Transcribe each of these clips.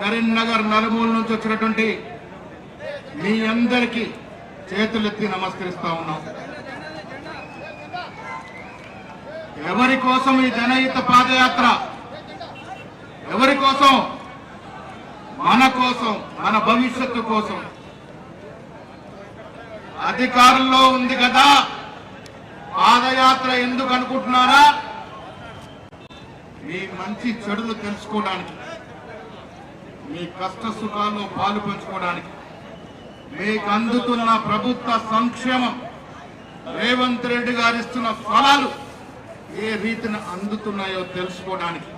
కరీంనగర్ నలుమూల నుంచి వచ్చినటువంటి మీ అందరికీ చేతులెత్తి నమస్కరిస్తా ఉన్నాం. ఎవరి కోసం ఈ జనహిత పాదయాత్ర? ఎవరి కోసం? మన కోసం, మన భవిష్యత్తు కోసం. అధికారంలో ఉంది కదా పాదయాత్ర ఎందుకు అనుకుంటున్నారా? మీ మంచి చెడులు తెలుసుకోవడానికి, మీ కష్ట సుఖాల్లో పాలు పంచుకోవడానికి, మీకు అందుతున్న ప్రభుత్వ సంక్షేమం, రేవంత్ రెడ్డి గారు ఇస్తున్న ఫలాలు ఏ రీతిన అందుతున్నాయో తెలుసుకోవడానికి.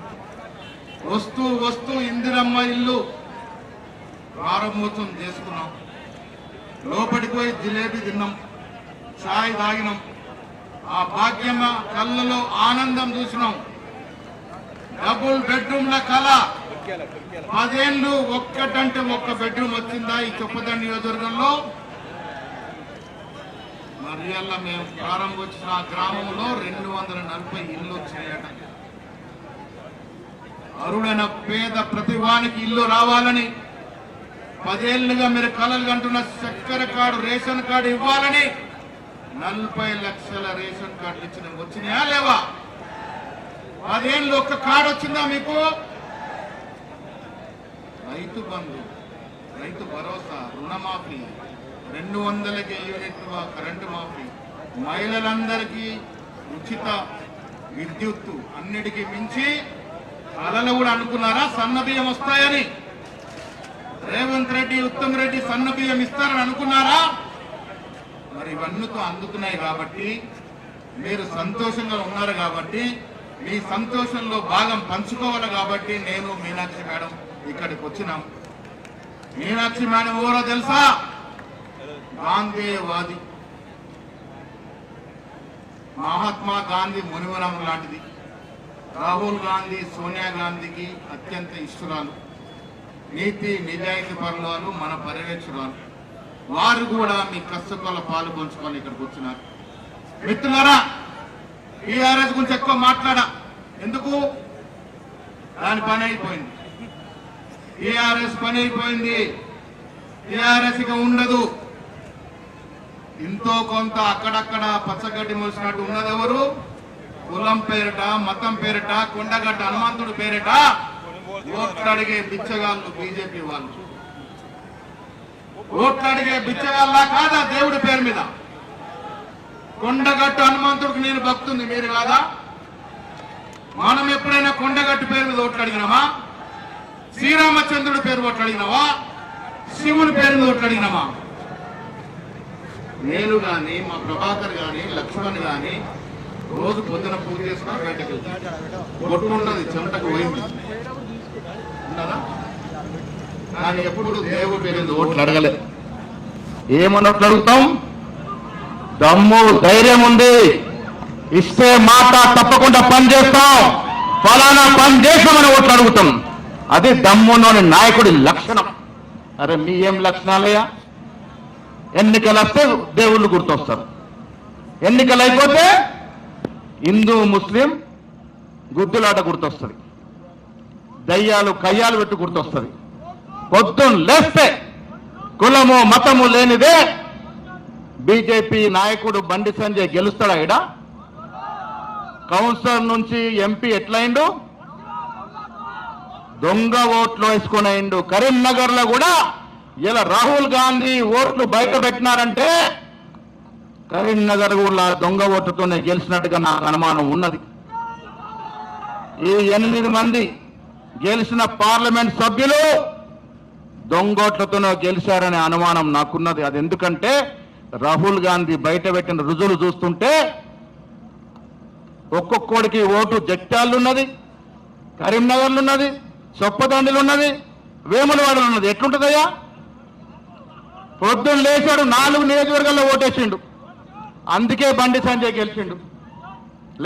వస్తూ వస్తూ ఇందిరమ్మ ఇల్లు ప్రారంభోత్సవం చేసుకున్నాం. లోపలికి పోయి జిలేబీ తిన్నాం, ఛాయ్ తాగినాం, ఆ భాగ్యమ కళ్ళలో ఆనందం చూసినాం. డబుల్ బెడ్రూమ్ల కళ 10 ఏళ్ళు ఒక్కటంటే ఒక్క బెడ్రూమ్ వచ్చిందా ఈ చొప్పదండి నియోజకవర్గంలో? మరియల్ల మేము ప్రారంభించిన ఆ గ్రామంలో 240 ఇల్లు వచ్చాయట. అరుడైన పేద ప్రతివానికి ఇల్లు రావాలని 10 ఏళ్లుగా మీరు కలలు కంటున్న చక్కెర కార్డు, రేషన్ కార్డు ఇవ్వాలని 40 లక్షల రేషన్ కార్డులు ఇచ్చిన వచ్చినాయా లేవా? 10 ఏళ్ళు ఒక్క కార్డు వచ్చిందా మీకు? రైతు బంధు, రైతు భరోసా, రుణమాఫీ, 200 యూనిట్ల కరెంటు మాఫీ, మహిళలందరికీ ఉచిత విద్యుత్తు, అన్నిటికీ మించి కళలు కూడా అనుకున్నారా సన్న బియ్యం వస్తాయని? రేవంత్ రెడ్డి, ఉత్తమ్ రెడ్డి సన్న బియ్యం ఇస్తారని అనుకున్నారా? మరి ఇవన్నీతో అందుతున్నాయి కాబట్టి, మీరు సంతోషంగా ఉన్నారు కాబట్టి, మీ సంతోషంలో భాగం పంచుకోవాలి కాబట్టి నేను మీనాక్షి మేడం ఇక్కడికి వచ్చినాం. మీనాక్షి మేడం ఎవరో తెలుసా? గాంధీవాది, మహాత్మా గాంధీ మునివరం లాంటిది. రాహుల్ గాంధీ సోనియా గాంధీకి అత్యంత ఇష్టరాలు, నీతి నిజాయితీ పరులు, మన పర్యవేక్షకురాలు. వారు కూడా మీ కష్టకాల పాలు పంచుకొని ఇక్కడికి వచ్చినారు. మిత్రులారా, టీఆర్ఎస్ గురించి ఎక్కువ మాట్లాడా ఎందుకు? దాని పని అయిపోయింది. టీఆర్ఎస్ పని అయిపోయింది. టీఆర్ఎస్ ఇక ఉండదు. ఇంతో కొంత అక్కడక్కడ పచ్చగడ్డి మోసినట్టు ఉన్నదెవరు? కులం పేరిట, మతం పేరిట, కొండగడ్డ హనుమంతుడు పేరిట ఓట్లు అడిగే బిచ్చగాళ్ళు బీజేపీ వాళ్ళు. ఓట్లు అడిగే బిచ్చగాళ్ళ కాదా దేవుడి పేరు మీద? కొండగట్టు హనుమంతుడికి నేను భక్తుంది, మీరు కాదా? మనం ఎప్పుడైనా కొండగట్టు పేరు మీద ఓట్లు అడిగినామా? శ్రీరామచంద్రుడి పేరు ఓట్లు అడిగినావా? శివుని పేరు మీద ఓట్లు అడిగినామా? నేను గాని, మా ప్రభాకర్ గాని, లక్ష్మణ్ గాని రోజు పొద్దున పూజ చేసుకుని బయటకు వెళ్తాను. బొట్టు ఉన్నది, చెమటకు పోయింది ఉన్నదా? కానీ ఎప్పుడు దేవుడి పేరు మీద ఓట్లు అడగలేదు. ఏమన్నట్లు అడుగుతాం? దమ్ము ధైర్యం ఉంది, ఇస్తే మాట తప్పకుండా పని చేస్తాం, ఫలానా పని చేస్తామని ఓట్లు అడుగుతాం. అది దమ్ములోని నాయకుడి లక్షణం. అరే మీ ఏం లక్షణాలయ్యా? ఎన్నికలు వస్తే దేవుళ్ళు గుర్తొస్తారు, ఎన్నికలు అయిపోతే హిందూ ముస్లిం గుద్దులాట గుర్తొస్తుంది, దయ్యాలు కయ్యాలు పెట్టి గుర్తొస్తుంది. పొద్దున్న లేస్తే కులము మతము లేనిదే బీజేపీ నాయకుడు బండి సంజయ్ గెలుస్తాడా? ఇడా కౌన్సిలర్ నుంచి ఎంపీ ఎట్లయిండు? దొంగ ఓట్లు వేసుకుని అయిండు. కరీంనగర్ లో కూడా ఇలా రాహుల్ గాంధీ ఓట్లు బయట పెట్టినారంటే కరీంనగర్ కూడా దొంగ ఓట్లతోనే గెలిచినట్టుగా నాకు అనుమానం ఉన్నది. ఈ 8 మంది గెలిచిన పార్లమెంట్ సభ్యులు దొంగోట్లతోనే గెలిచారనే అనుమానం నాకున్నది. అది ఎందుకంటే రాహుల్ గాంధీ బయట పెట్టిన రుజువులు చూస్తుంటే ఒక్కొక్కడికి ఓటు జగిత్యాలలో ఉన్నది, కరీంనగర్లో ఉన్నది, చొప్పదండిలో ఉన్నది, వేములవాడలో ఉన్నది. ఎట్లుంటుందయ్యా? పొద్దున్న లేచాడు, 4 నియోజకవర్గాల్లో ఓటేసిండు, అందుకే బండి సంజయ్ గెలిచిండు.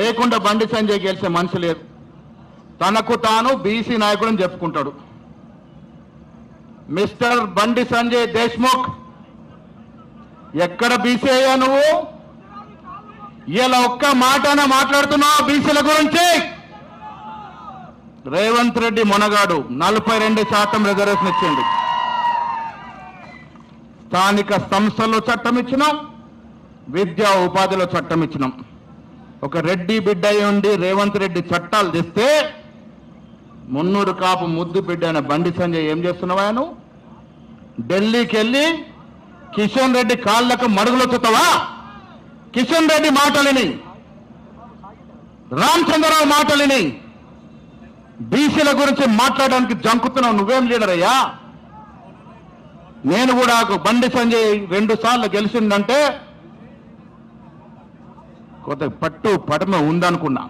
లేకుండా బండి సంజయ్ గెలిచే మనిషి లేదు. తనకు తాను బీసీ నాయకుడని చెప్పుకుంటాడు. మిస్టర్ బండి సంజయ్ దేశ్ముఖ్, ఎక్కడ బీసీ అయ్యా నువ్వు? ఇలా ఒక్క మాటన మాట్లాడుతున్నావు బీసీల గురించి? రేవంత్ రెడ్డి మొనగాడు 42% రిజర్వేషన్ ఇచ్చింది. స్థానిక సంస్థల్లో చట్టం ఇచ్చినాం, విద్యా ఉపాధిలో చట్టం ఇచ్చినాం. ఒక రెడ్డి బిడ్డ ఉండి రేవంత్ రెడ్డి చట్టాలు తెస్తే మున్నూరు కాపు ముద్దు బిడ్డ అయిన బండి సంజయ్ ఏం చేస్తున్నావా? నువ్వు ఢిల్లీకి వెళ్ళి కిషన్ రెడ్డి కాళ్లకు మడుగులొచ్చుతావా? కిషన్ రెడ్డి మాటలిని, రామచంద్రరావు మాటలిని బీసీల గురించి మాట్లాడడానికి జంకుతున్నావు. నువ్వేం లీడర్ అయ్యా? నేను కూడా బండి సంజయ్ 2 సార్లు గెలిచిందంటే కొత్త పట్టు పడమ ఉందనుకున్నా.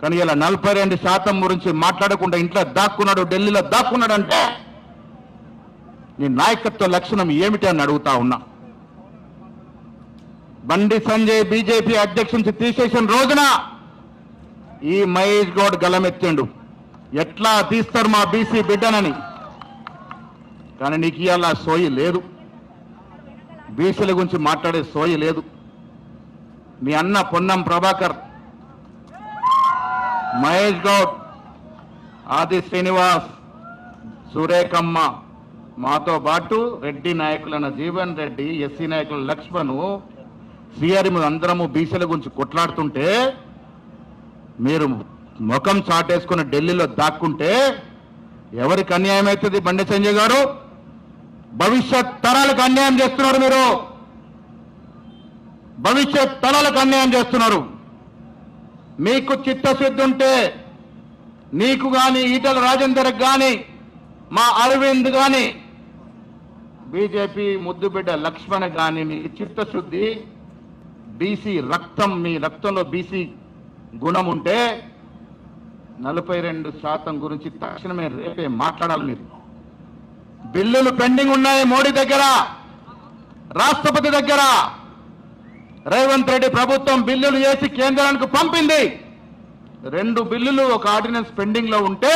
కానీ ఇలా 42% గురించి మాట్లాడకుండా ఇంట్లో దాక్కున్నాడు, ఢిల్లీలో దాక్కున్నాడంటే నీ నాయకత్వ లక్షణం ఏమిటి అని అడుగుతా ఉన్నా. బండి సంజయ్ బీజేపీ అధ్యక్షుని తీసేసిన రోజున ఈ మహేష్ గౌడ్ గలమెత్తిండు, ఎట్లా తీస్తారు మా బీసీ బిడ్డనని. కానీ నీకు ఇవాళ సోయి లేదు, బీసీల గురించి మాట్లాడే సోయి లేదు. మీ అన్న పొన్నం ప్రభాకర్, మహేష్ గౌడ్, ఆది శ్రీనివాస్, సురేఖమ్మ, మాతో పాటు రెడ్డి నాయకులైన జీవన్ రెడ్డి, ఎస్సీ నాయకులు లక్ష్మణ్, శ్రీహరి అందరము బీసీల గురించి కొట్లాడుతుంటే మీరు ముఖం చాటేసుకుని ఢిల్లీలో దాక్కుంటే ఎవరికి అన్యాయం అవుతుంది? బండి సంజయ్ గారు భవిష్యత్ తరాలకు అన్యాయం చేస్తున్నారు. మీరు భవిష్యత్ తరాలకు అన్యాయం చేస్తున్నారు. మీకు చిత్తశుద్ధి ఉంటే నీకు కానీ, ఈటల రాజేందర్కి కానీ, మా అరవింద్ కానీ, బీజేపీ ముద్దుబిడ్డ లక్ష్మణ్ కానీ మీకు చిత్తశుద్ధి, బీసీ రక్తం, మీ రక్తంలో బీసీ గుణం ఉంటే 42% గురించి తక్షణమే రేపే మాట్లాడాలి. మీరు బిల్లులు పెండింగ్ ఉన్నాయి మోడీ దగ్గర, రాష్ట్రపతి దగ్గర. రేవంత్ రెడ్డి ప్రభుత్వం బిల్లులు చేసి కేంద్రానికి పంపింది. 2 బిల్లులు, ఒక ఆర్డినెన్స్ పెండింగ్ లో ఉంటే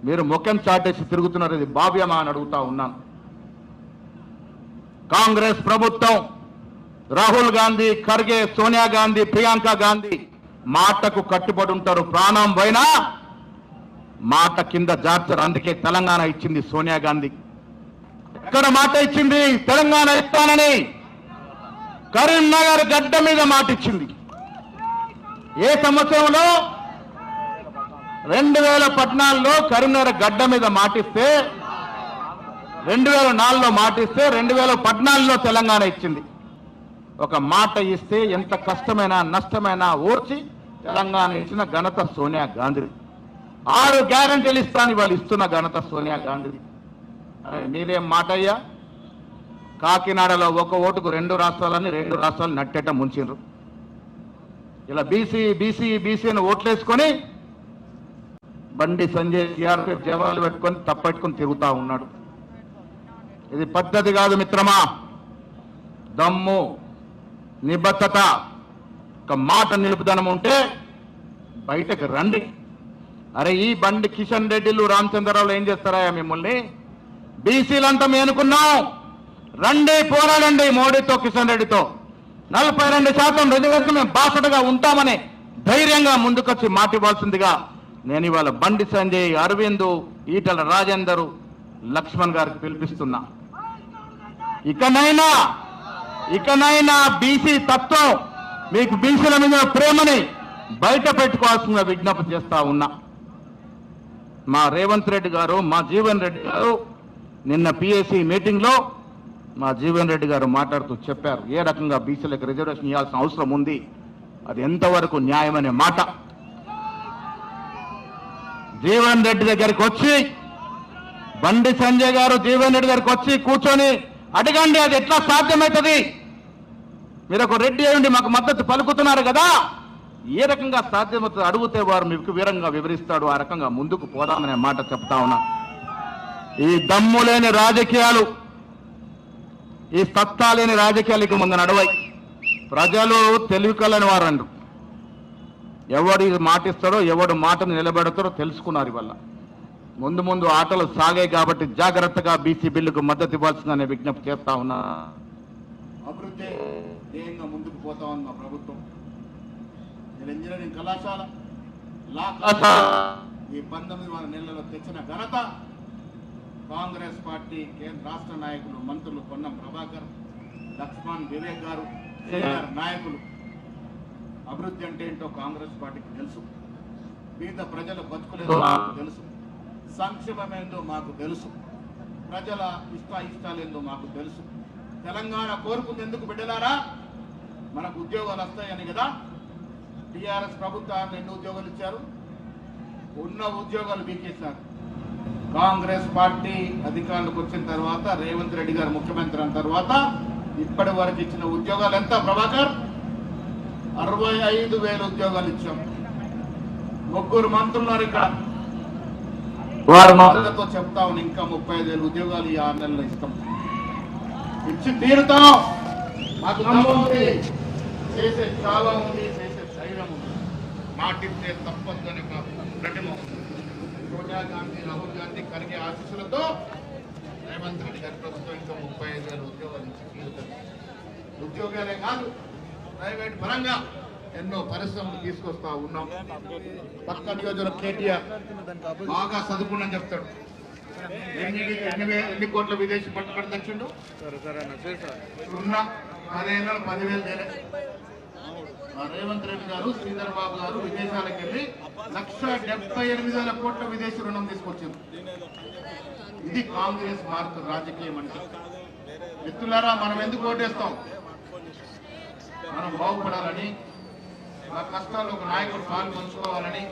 మీరు ముఖం చాటేసి తిరుగుతున్నారు. ఇది భావ్యమా అని అడుగుతా ఉన్నాను. కాంగ్రెస్ ప్రభుత్వం, రాహుల్ గాంధీ, ఖర్గే, సోనియా గాంధీ, ప్రియాంక గాంధీ మాటకు కట్టుబడి ఉంటారు. ప్రాణం పోయినా మాట కింద జార్చరు. అందుకే తెలంగాణ ఇచ్చింది సోనియా గాంధీ. ఎక్కడ మాట ఇచ్చింది? తెలంగాణ ఇస్తానని కరీంనగర్ గడ్డ మీద మాట ఇచ్చింది. ఏ సంవత్సరంలో? 2014లో కరీంనగర్ గడ్డ మీద మాటిస్తే, 2004లో మాటిస్తే 2014లో తెలంగాణ ఇచ్చింది. ఒక మాట ఇస్తే ఎంత కష్టమైనా నష్టమైనా ఓర్చి తెలంగాణ ఇచ్చిన ఘనత సోనియా గాంధీ. 6 గ్యారంటీలు ఇస్తాను వాళ్ళు ఇస్తున్న ఘనత సోనియా గాంధీ. మీరేం మాట అయ్యా? కాకినాడలో ఒక ఓటుకు 2 రాష్ట్రాలని 2 రాష్ట్రాలు నట్టేట ముంచిండ్రు. ఇలా బీసీ బీసీ బీసీ అని ఓట్లేసుకొని బండి సంజయ్ సిఆర్పీఎఫ్ జవాన్లు పెట్టుకొని తప్పెట్టుకొని తిరుగుతా ఉన్నాడు. ఇది పద్ధతి కాదు మిత్రమా. దమ్ము, నిబద్ధత, ఒక మాట నిలుపుదనం ఉంటే బయటకు రండి. అరే ఈ బండి కిషన్ రెడ్డిలు, రామచంద్రరావులు ఏం చేస్తారా మిమ్మల్ని? బీసీలంతా మేము అనుకున్నాం. రండి, పోరాడండి మోడీతో, కిషన్ రెడ్డితో. 42% రిజర్వేషన్ మేము బాసటగా ఉంటామని ధైర్యంగా ముందుకొచ్చి మాట ఇవ్వాల్సిందిగా నేను ఇవాళ బండి సంజయ్, అరవింద్, ఈటల రాజేందర్, లక్ష్మణ్ గారికి పిలిపిస్తున్నా. ఇకనైనా బీసీ తత్వం, మీకు బీసీల మీద ప్రేమని బయట పెట్టుకోవాల్సిన విజ్ఞప్తి చేస్తా ఉన్నా. మా రేవంత్ రెడ్డి గారు, మా జీవన్ రెడ్డి గారు నిన్న పిఎస్సి మీటింగ్ లో మా జీవన్ రెడ్డి గారు మాట్లాడుతూ చెప్పారు ఏ రకంగా బీసీలకు రిజర్వేషన్ ఇవ్వాల్సిన అవసరం ఉంది, అది ఎంతవరకు న్యాయమనే మాట. జీవన్ రెడ్డి దగ్గరికి వచ్చి, బండి సంజయ్ గారు జీవన్ రెడ్డి దగ్గరికి వచ్చి కూర్చొని అడగండి, అది ఎట్లా సాధ్యమవుతుంది? మీరు ఒక రెడ్డి అయ్యండి మాకు మద్దతు పలుకుతున్నారు కదా, ఏ రకంగా సాధ్యమవుతుంది అడిగితే వారు మీకు వివరంగా వివరిస్తాడు. ఆ రకంగా ముందుకు పోదామనే మాట చెప్తా ఉన్నా. ఈ దమ్ము లేని రాజకీయాలు, ఈ సత్తా లేని రాజకీయాలకు ముందు నడవై. ప్రజలు తెలివికలని వారండు. ఎవడు మాటిస్తాడో, ఎవడు మాటను నిలబెడతాడో తెలుసుకున్నారు ఇవాళ. ముందు ముందు ఆటలు సాగాయి కాబట్టి జాగ్రత్తగా బీసీ బిల్లుకు మద్దతు ఇవ్వాల్సిందనే విజ్ఞప్తి చేస్తా ఉన్నా. అభివృద్ధి ధ్యేయంగా ముందుకు పోతా ఉంది మా ప్రభుత్వం. ఇంజనీరింగ్ కళాశాల ఈ 19 నెలల్లో తెచ్చిన ఘనత కాంగ్రెస్ పార్టీ రాష్ట్ర నాయకులు, మంత్రులు పొన్నం ప్రభాకర్, లక్ష్మణ్, వివేక్ గారు, సీనియర్ నాయకులు. అభివృద్ధి అంటే ఏంటో కాంగ్రెస్ పార్టీకి తెలుసు. పేద ప్రజల బతుకులేదో మాకు తెలుసు. సంక్షేమం ఏందో మాకు తెలుసు. ప్రజల ఇష్టాలు ఏందో మాకు తెలుసు. తెలంగాణ కోరుకుంది ఎందుకు బిడ్డలారా? మనకు ఉద్యోగాలు వస్తాయని కదా. టీఆర్ఎస్ ప్రభుత్వాన్ని ఎన్ని ఉద్యోగాలు ఇచ్చారు? ఉన్న ఉద్యోగాలు బీకేశారు. కాంగ్రెస్ పార్టీ అధికారంలోకి వచ్చిన తర్వాత, రేవంత్ రెడ్డి గారు ముఖ్యమంత్రి అయిన తర్వాత ఇప్పటి వరకు ఇచ్చిన ఉద్యోగాలు ఎంత ప్రభాకర్? 65,000 ఉద్యోగాలు ఇచ్చాం. 3 మంత్రులున్నారు ఇక్కడ. వారి మాటలతో చెప్తా ఉన్నా, ఇంకా 35,000 ఉద్యోగాలు ఈ 6 నెలల్లో ఇస్తాం. ఇచ్చి తీరుతాం. మాకు ఉంది, చేసే చాలా ఉంది, చేసే ధైర్యం ఉంది. మాటిస్తే తప్పదు అని ప్రతిమ సోనియా గాంధీ, రాహుల్ గాంధీ కలిగే ఆశీస్సులతో రేవంత్ రెడ్డి గారి ప్రభుత్వం ఇంకా 35,000 ఉద్యోగాలు ఇచ్చి తీరుతాం. ఉద్యోగాలే కాదు, ప్రైవేట్ పరంగా ఎన్నో పరిశ్రమలు తీసుకొస్తా ఉన్నాం. పక్క నియోజకవర్గం కేటీఆర్ బాగా చదువుకున్నాను చెప్తాడు. ఎన్ని కోట్ల విదేశీ పట్టుబడి తెచ్చిండు? ఉన్న 10,000 తేలే. రేవంత్ రెడ్డి గారు, శ్రీధర్ బాబు గారు విదేశాలకు వెళ్ళి 1,78,000 కోట్ల విదేశీ రుణం తీసుకొచ్చారు. ఇది కాంగ్రెస్ మార్పు రాజకీయం అంటే. మిత్రులారా, మనం ఎందుకు ఓటేస్తాం? మనం బాగుపడాలని, మా కష్టాల్లో ఒక నాయకుడు పాల్పంచుకోవాలని,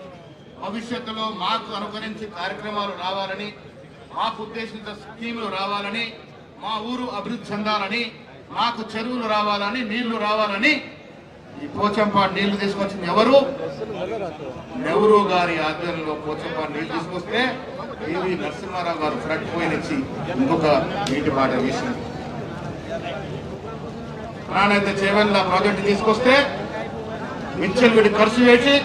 భవిష్యత్తులో మాకు అనుకరించి కార్యక్రమాలు రావాలని, మాకు ఉద్దేశించిన స్కీములు రావాలని, మా ఊరు అభివృద్ధి చెందాలని, మాకు చెరువులు రావాలని, నీళ్లు రావాలని. ఈ పోచంపాడు నీళ్లు తీసుకొచ్చింది ఎవరు? నెహ్రూ గారి ఆధ్వర్యంలో పోచంపాడు నీళ్లు తీసుకొస్తే పివి నరసింహారావు గారు ఫ్రంట్ పోయినిచ్చి ఇంకొక నీటి బాట వేసింది. ప్రాణైతే చేవెళ్ళ ప్రాజెక్టు తీసుకొస్తే మించెల్ వీడి ఖర్చు చేసి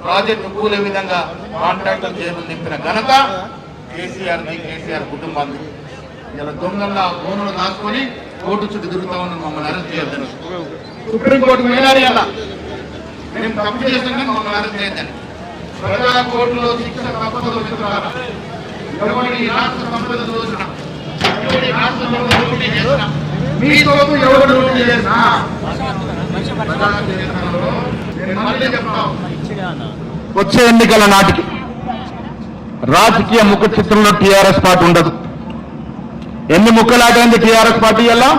ప్రాజెక్టు కూలే విధంగా కాంట్రాక్టర్ జేబులు నింపిన ఘనత కేసీఆర్ కుటుంబాన్ని. ఇలా దొంగల్లా ఫోన్లు దాచుకొని కోర్టు చుట్టూ తిరుగుతా ఉన్న మమ్మల్ని అరెస్ట్ చేయొద్దని సుప్రీంకోర్టు వెళ్ళాలి. అలా మేము తప్పు చేసాం కానీ మమ్మల్ని అరెస్ట్ చేయొద్దని. ప్రజా కోర్టులో శిక్ష తప్పదు. మిత్రులారా, ఎవరి రాష్ట్ర సంపద దోచిన, ఎవరి రాష్ట్ర సంపద లూటీ చేసిన, మీతో ఎవరు లూటీ చేసినా వచ్చే ఎన్నికల నాటికి రాజకీయ ముఖ చిత్రంలో టీఆర్ఎస్ పార్టీ ఉండదు. ఎన్ని ముక్కలాటైంది టీఆర్ఎస్ పార్టీ? ఎలా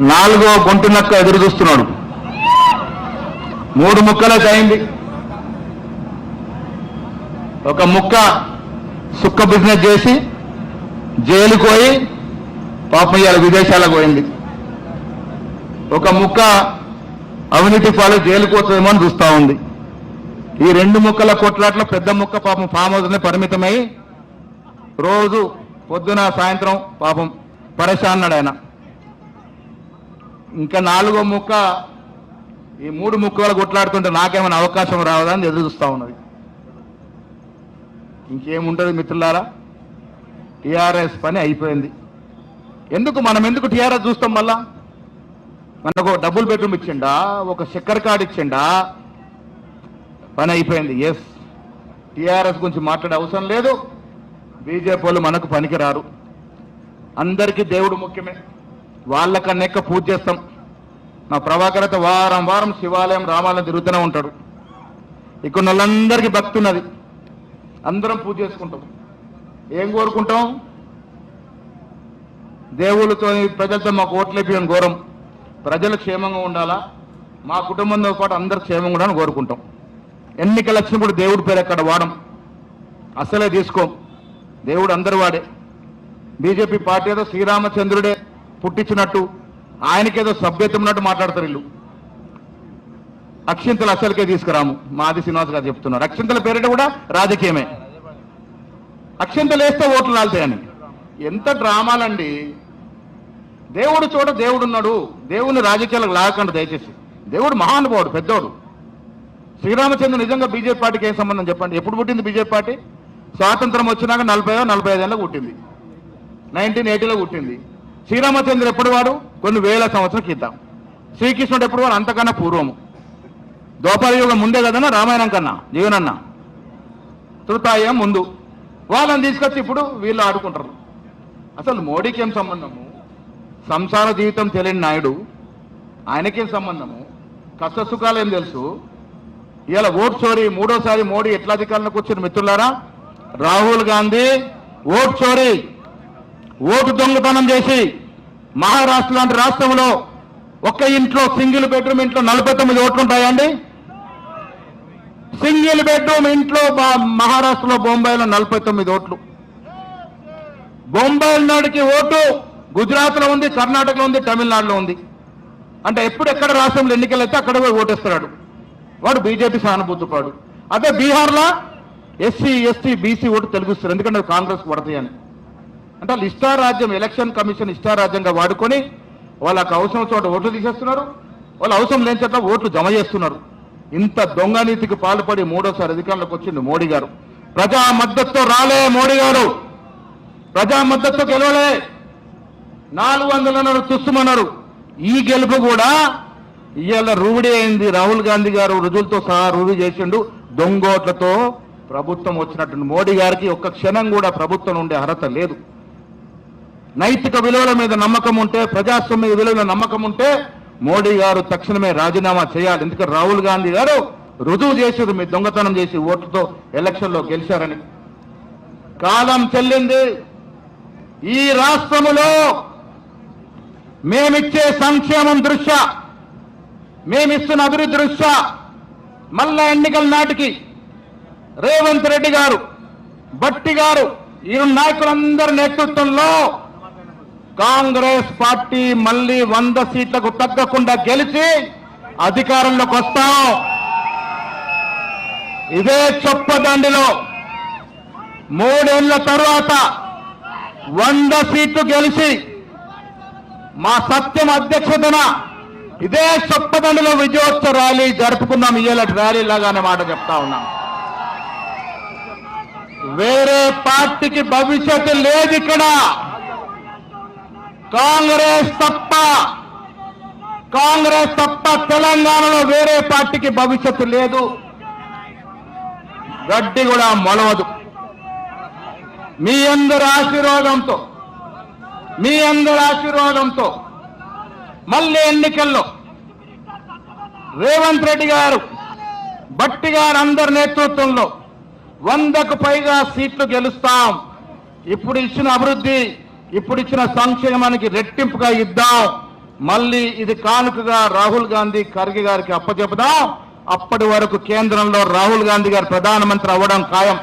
4వ గొంటు నక్క ఎదురు చూస్తున్నాడు. 3 ముక్కలకి అయింది. ఒక ముక్క సుక్క బిజినెస్ చేసి జైలుకు పోయి పాపం ఇవాళ విదేశాలకు పోయింది. ఒక ముక్క అవినీతి పాలు జైలుకు పోతుందేమో అని చూస్తా ఉంది. ఈ 2 ముక్కల కొట్లాట్లో పెద్ద ముక్క పాపం ఫామ్ హౌస్నే పరిమితమై రోజు పొద్దున సాయంత్రం పాపం పరేషాన్నాడు ఆయన. ఇంకా 4వ ముక్క ఈ 3 ముక్కలు కొట్లాడుతుంటే నాకేమైనా అవకాశం రావదా అని ఎదురు చూస్తా ఉన్నది. ఇంకేముంటుంది మిత్రులారా? టీఆర్ఎస్ పని అయిపోయింది. మనం ఎందుకు టీఆర్ఎస్ చూస్తాం? మళ్ళా మనకు డబుల్ బెడ్రూమ్ ఇచ్చిండా, ఒక చక్కెర కార్డు ఇచ్చిండా, పని అయిపోయింది. ఎస్, టీఆర్ఎస్ గురించి మాట్లాడే అవసరం లేదు. బీజేపీ వాళ్ళు మనకు పనికిరారు. అందరికీ దేవుడు ముఖ్యమే. వాళ్ళకన్నా ఎక్కువ పూజ చేస్తాం. మా ప్రభాకర్ అయితే వారం శివాలయం, రామాలయం తిరుగుతూనే ఉంటాడు. ఇక్కడ వాళ్ళందరికీ భక్తి ఉన్నది. అందరం పూజ చేసుకుంటాం. ఏం కోరుకుంటాం? దేవుళ్ళతో, ప్రజలతో మాకు ఓట్లేపియని ఘోరం. ప్రజలు క్షేమంగా ఉండాలా, మా కుటుంబంతో పాటు అందరు క్షేమంగా ఉండాలని కోరుకుంటాం. ఎన్నికలు వచ్చినప్పుడు దేవుడి పేరు ఎక్కడ వాడం, అసలే తీసుకోం. దేవుడు అందరు వాడే. బీజేపీ పార్టీ ఏదో శ్రీరామచంద్రుడే పుట్టించినట్టు, ఆయనకేదో సభ్యత్వం ఉన్నట్టు మాట్లాడతారు వీళ్ళు. అక్షింతలు అసలుకే తీసుకురాము. మాది శ్రీనివాస్ గారు చెప్తున్నారు. అక్షింతల పేరిట కూడా రాజకీయమే. అక్షింతలు వేస్తే ఓట్లు లాలుతాయని. ఎంత డ్రామాలండి. దేవుడు చోట దేవుడున్నాడు. దేవుని రాజకీయాలకు లాగకండి దయచేసి. దేవుడు మహానుభావుడు, పెద్దోడు. శ్రీరామచంద్రుడు నిజంగా బీజేపీ పార్టీకి ఏం సంబంధం చెప్పండి? ఎప్పుడు పుట్టింది బీజేపీ పార్టీ? స్వాతంత్రం వచ్చినాక 40-45 ఏళ్ళకు పుట్టింది. 1980లో పుట్టింది. శ్రీరామచంద్రుడు ఎప్పుడు వాడు? కొన్ని వేల సంవత్సరాల క్రితం. శ్రీకృష్ణుడు ఎప్పుడు వాడు? అంతకన్నా పూర్వము. ద్వాపర యుగం ముందే కదన్నా, రామాయణం కన్నా జీవనన్న త్రుతాయం ముందు. వాళ్ళని తీసుకొచ్చి ఇప్పుడు వీళ్ళు ఆడుకుంటారు. అసలు మోడీకి ఏం సంబంధము? సంసార జీవితం తెలియని నాయుడు, ఆయనకేం సంబంధము? కష్ట సుఖాలు ఏం తెలుసు? ఇవాళ ఓట్ చోరీ, మూడోసారి మోడీ ఎట్లా అధికారంలోకి వచ్చిన మిత్రులారా? రాహుల్ గాంధీ ఓట్ చోరీ, ఓటు దొంగతనం చేసి మహారాష్ట్ర లాంటి రాష్ట్రంలో ఒక్క ఇంట్లో సింగిల్ బెడ్రూమ్ ఇంట్లో 49 ఓట్లు ఉంటాయండి. సింగిల్ బెడ్రూమ్ ఇంట్లో మహారాష్ట్రలో బొంబాయిలో 49 ఓట్లు. బొంబాయి నాడికి ఓటు గుజరాత్లో ఉంది, కర్ణాటకలో ఉంది, తమిళనాడులో ఉంది. అంటే ఎప్పుడు ఎక్కడ రాష్ట్రంలో ఎన్నికలు అయితే అక్కడ పోయి ఓటేస్తున్నాడు వాడు, బీజేపీ సానుభూతిపాడు. అదే బీహార్లో ఎస్సీ ఎస్టీ బీసీ ఓటు తెలుగుస్తారు, ఎందుకంటే కాంగ్రెస్ పడతాయని. అంటే వాళ్ళు ఇష్టారాజ్యం, ఎలక్షన్ కమిషన్ ఇష్టారాజ్యంగా వాడుకొని వాళ్ళకి అవసరం చోట ఓట్లు తీసేస్తున్నారు, వాళ్ళు అవసరం లేని చోట ఓట్లు జమ చేస్తున్నారు. ఇంత దొంగనీతికి పాల్పడి మూడోసారి అధికారంలోకి వచ్చింది మోడీ గారు. ప్రజా మద్దతుతో రాలే మోడీ గారు, ప్రజా మద్దతుతో గెలవలే. 400 తుస్సుమన్నారు. ఈ గెలుపు కూడా ఇవాళ రూఢి అయింది. రాహుల్ గాంధీ గారు రుజువులతో సహా రుజువు చేసిండు. దొంగోట్లతో ప్రభుత్వం వచ్చినట్టు మోడీ గారికి ఒక్క క్షణం కూడా ప్రభుత్వం ఉండే అర్హత లేదు. నైతిక విలువల మీద నమ్మకం ఉంటే, ప్రజాస్వామ్య విలువల నమ్మకం ఉంటే మోడీ గారు తక్షణమే రాజీనామా చేయాలి. ఎందుకంటే రాహుల్ గాంధీ గారు రుజువు చేశారు, మీరు దొంగతనం చేసి ఓట్లతో ఎలక్షన్లో గెలిచారని. కాలం చెల్లింది. ఈ రాష్ట్రములో మేమిచ్చే సంక్షేమం దృష్ట్యా, మేమిస్తున్న అభివృద్ధి దృష్ట్యా మళ్ళా ఎన్నికల నాటికి రేవంత్ రెడ్డి గారు, భట్టి గారు, ఈ నాయకులందరి నేతృత్వంలో కాంగ్రెస్ పార్టీ మళ్ళీ 100 సీట్లకు తగ్గకుండా గెలిచి అధికారంలోకి వస్తాం. ఇదే చొప్పదండిలో 3 ఏళ్ల తరువాత 100 సీట్లు గెలిచి మా సత్యం అధ్యక్షతన ఇదే చొప్పదండిలో విజయోత్సవ ర్యాలీ జరుపుకున్నాం. ఇయ్యాలటి ర్యాలీ లాగానే మాట చెప్తా ఉన్నాం. వేరే పార్టీకి భవిష్యత్తు లేదు ఇక్కడ, కాంగ్రెస్ తప్ప తెలంగాణలో వేరే పార్టీకి భవిష్యత్తు లేదు. గడ్డి కూడా మొలవదు. మీ అందరి ఆశీర్వాదంతో మళ్ళీ ఎన్నికల్లో రేవంత్ రెడ్డి గారు, భట్టి గారు అందరి నేతృత్వంలో 100కు పైగా సీట్లు గెలుస్తాం. ఇప్పుడు ఇచ్చిన అభివృద్ధి, ఇప్పుడు ఇచ్చిన సంక్షేమానికి రెట్టింపుగా ఇద్దాం. మళ్ళీ ఇది కానుకగా రాహుల్ గాంధీ, ఖర్గే గారికి అప్పచెపుదాం. అప్పటి వరకు కేంద్రంలో రాహుల్ గాంధీ గారు ప్రధానమంత్రి అవ్వడం ఖాయం.